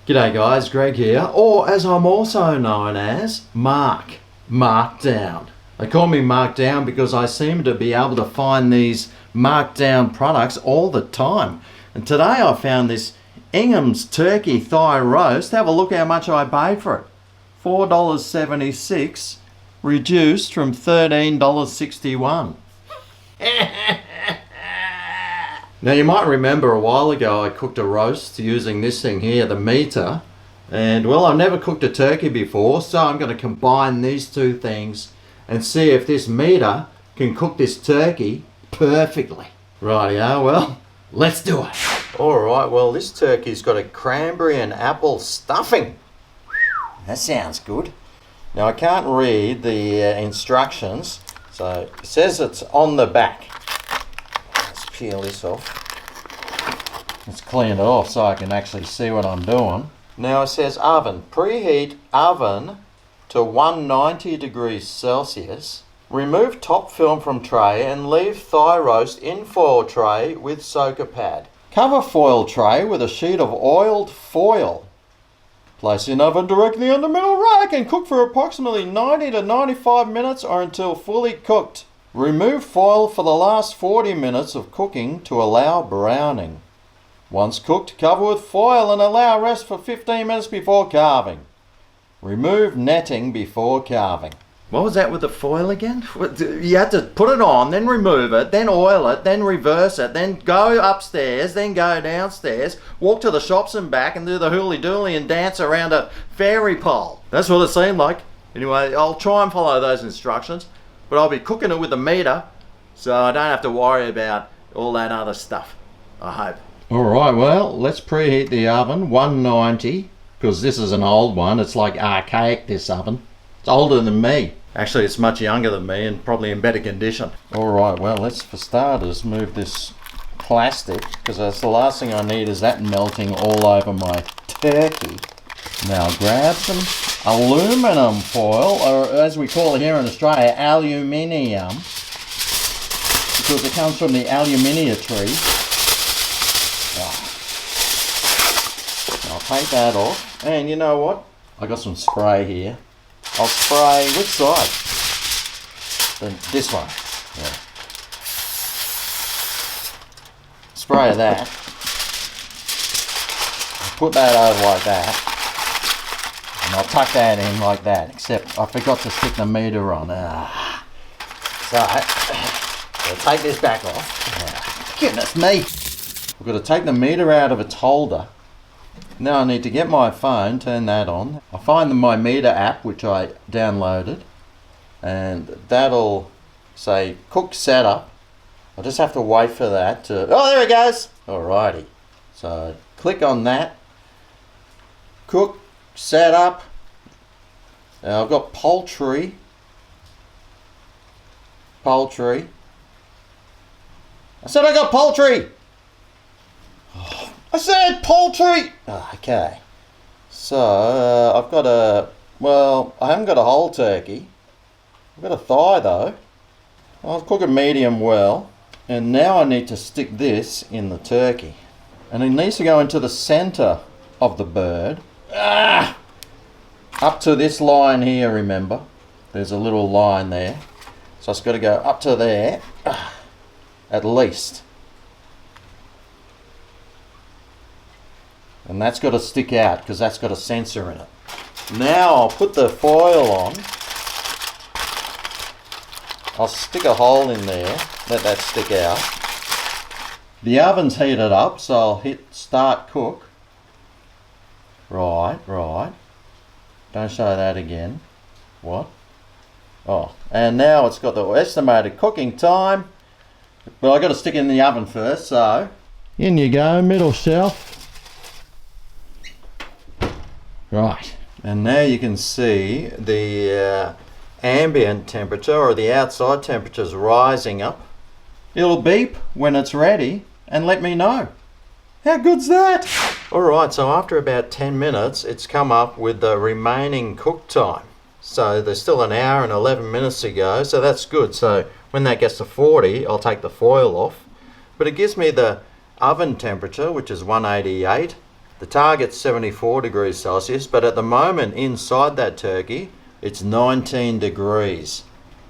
G'day guys, Greg here, or as I'm also known as, Markdown. They call me Markdown because I seem to be able to find these markdown products all the time. And today I found this Ingham's turkey thigh roast. Have a look how much I paid for it. $4.76, reduced from $13.61. Now you might remember a while ago I cooked a roast using this thing here, the meter, and well, I've never cooked a turkey before, so I'm going to combine these two things and see if this meter can cook this turkey perfectly. Rightio, well, let's do it. Alright, well this turkey's got a cranberry and apple stuffing. That sounds good. Now I can't read the instructions, so it says it's on the back. Peel this off. Let's clean it off so I can actually see what I'm doing. Now it says oven. Preheat oven to 190 degrees Celsius. Remove top film from tray and leave thigh roast in foil tray with soaker pad. Cover foil tray with a sheet of oiled foil. Place in oven directly on the middle rack and cook for approximately 90 to 95 minutes or until fully cooked. Remove foil for the last 40 minutes of cooking to allow browning. Once cooked, cover with foil and allow rest for 15 minutes before carving. Remove netting before carving. What was that with the foil again? You had to put it on, then remove it, then oil it, then reverse it, then go upstairs, then go downstairs, walk to the shops and back and do the hooly-dooly and dance around a fairy pole. That's what it seemed like. Anyway, I'll try and follow those instructions. But I'll be cooking it with a meter, so I don't have to worry about all that other stuff, I hope. Alright, well, let's preheat the oven, 190, because this is an old one. It's like archaic, this oven. It's older than me. Actually, it's much younger than me and probably in better condition. Alright, well, let's, for starters, move this plastic, because that's the last thing I need is that melting all over my turkey. Now grab some aluminum foil, or as we call it here in Australia, aluminium, because it comes from the aluminia tree. I'll take that off, and you know what? I got some spray here. I'll spray which side? This one. Yeah. Spray that. Put that over like that. And I'll tuck that in like that, except I forgot to stick the meter on. So, I'll take this back off. Goodness me! I've got to take the meter out of its holder. Now I need to get my phone, turn that on. I find my meter app, which I downloaded, and that'll say cook setup. I just have to wait for that to... Oh, there it goes! Alrighty. So, click on that. Cook setup. Now I've got poultry. I said I got poultry. Oh, I said poultry. Oh, okay. So I've got I haven't got a whole turkey. I've got a thigh though. I'll cook it medium well. And now I need to stick this in the turkey. And it needs to go into the center of the bird. Up to this line here, remember. There's a little line there. So it's got to go up to there, at least. And that's got to stick out because that's got a sensor in it. Now I'll put the foil on. I'll stick a hole in there, let that stick out. The oven's heated up, so I'll hit start cook. Right. Don't show that again. What? Oh, and now it's got the estimated cooking time. But I got to stick it in the oven first, so in you go, middle shelf. Right, and now you can see the ambient temperature or the outside temperature is rising up. It'll beep when it's ready and let me know. How good's that? Alright, so after about 10 minutes, it's come up with the remaining cook time. So there's still an hour and 11 minutes to go, so that's good. So when that gets to 40, I'll take the foil off. But it gives me the oven temperature, which is 188, The target's 74 degrees Celsius, but at the moment inside that turkey, it's 19 degrees.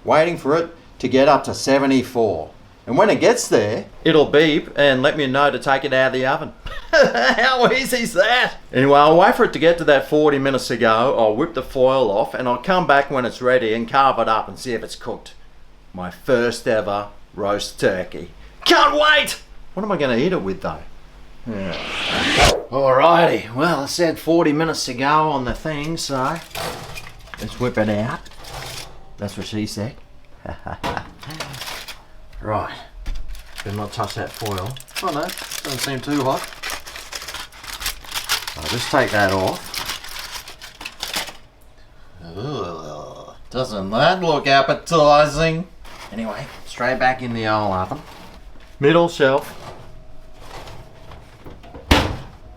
Waiting for it to get up to 74. And when it gets there, it'll beep and let me know to take it out of the oven. How easy is that? Anyway, I'll wait for it to get to that 40 minutes ago. I'll whip the foil off and I'll come back when it's ready and carve it up and see if it's cooked. My first ever roast turkey. Can't wait! What am I going to eat it with though? Yeah. Alrighty, well I said 40 minutes ago on the thing, so let's whip it out. That's what she said. Right, better not touch that foil. Oh no, doesn't seem too hot. I'll just take that off. Ugh, doesn't that look appetizing? Anyway, straight back in the old oven. Middle shelf.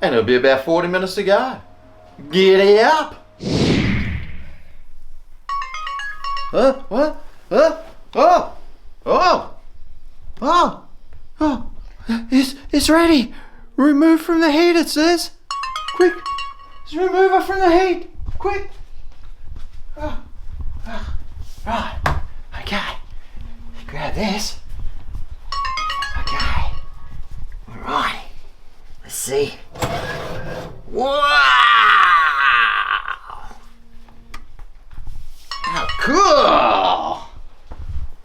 And it'll be about 40 minutes to go. Giddy up! What? It's ready. Remove from the heat, it says. Quick, just remove it from the heat. Quick. Right, okay. Grab this. Okay. Alright. Let's see. Wow! How cool!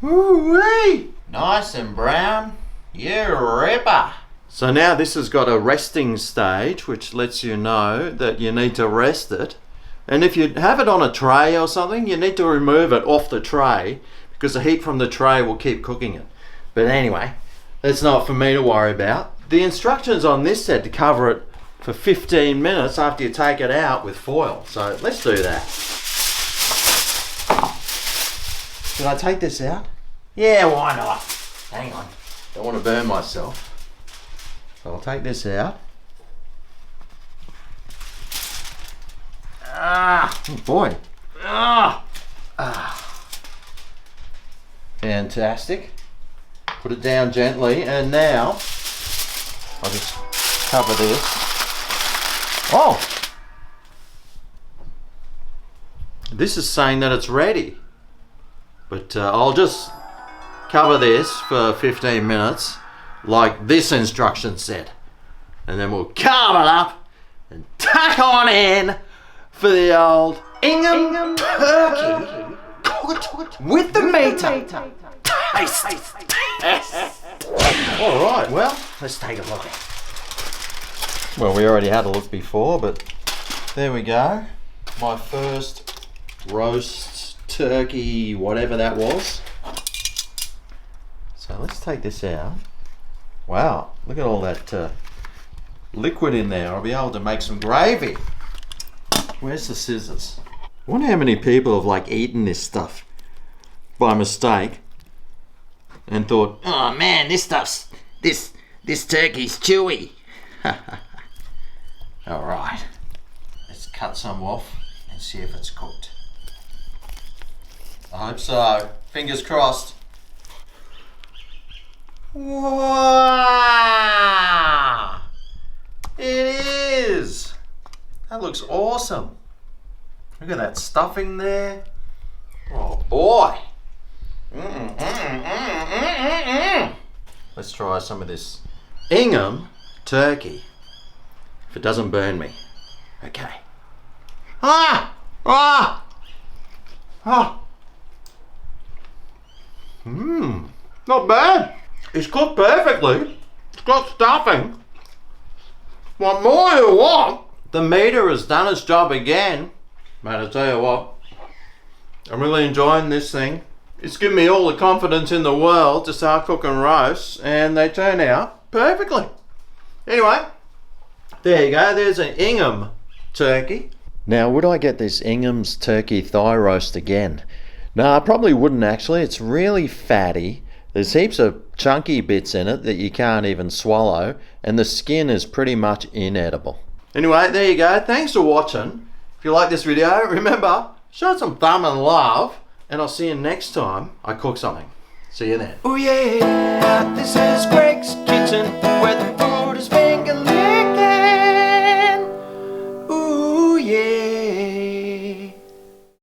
Ooh-wee! Nice and brown. You ripper! So now this has got a resting stage, which lets you know that you need to rest it. And if you have it on a tray or something, you need to remove it off the tray because the heat from the tray will keep cooking it. But anyway, that's not for me to worry about. The instructions on this said to cover it for 15 minutes after you take it out with foil. So let's do that. Should I take this out? Yeah, why not? Hang on. Don't want to burn myself. So I'll take this out. Oh boy. Fantastic. Put it down gently, and now I'll just cover this. Oh! This is saying that it's ready. But I'll just cover this for 15 minutes like this instruction said. And then we'll carve it up and tuck on in for the old Ingham turkey cooked with the meter. Taste test. Alright, well, let's take a look. Well, we already had a look before, but there we go. My first roast turkey, whatever that was. So let's take this out. Wow, look at all that liquid in there. I'll be able to make some gravy. Where's the scissors? I wonder how many people have eaten this stuff by mistake and thought, oh man, this turkey's chewy. Alright, let's cut some off and see if it's cooked. I hope so. Fingers crossed. Wow! It is! That looks awesome. Look at that stuffing there. Oh boy! Let's try some of this Ingham turkey. If it doesn't burn me. Okay. Not bad. It's cooked perfectly. It's got stuffing. What more do you want? The meter has done its job again. Mate, I tell you what, I'm really enjoying this thing. It's given me all the confidence in the world to start cooking roasts, and they turn out perfectly. Anyway, there you go. There's an Ingham turkey. Now, would I get this Ingham's turkey thigh roast again? No, I probably wouldn't actually. It's really fatty. There's heaps of chunky bits in it that you can't even swallow, and the skin is pretty much inedible. Anyway, there you go. Thanks for watching. If you like this video, remember, show some thumb and love, and I'll see you next time I cook something. See you then. Oh yeah, this is Greg's Kitchen, where the food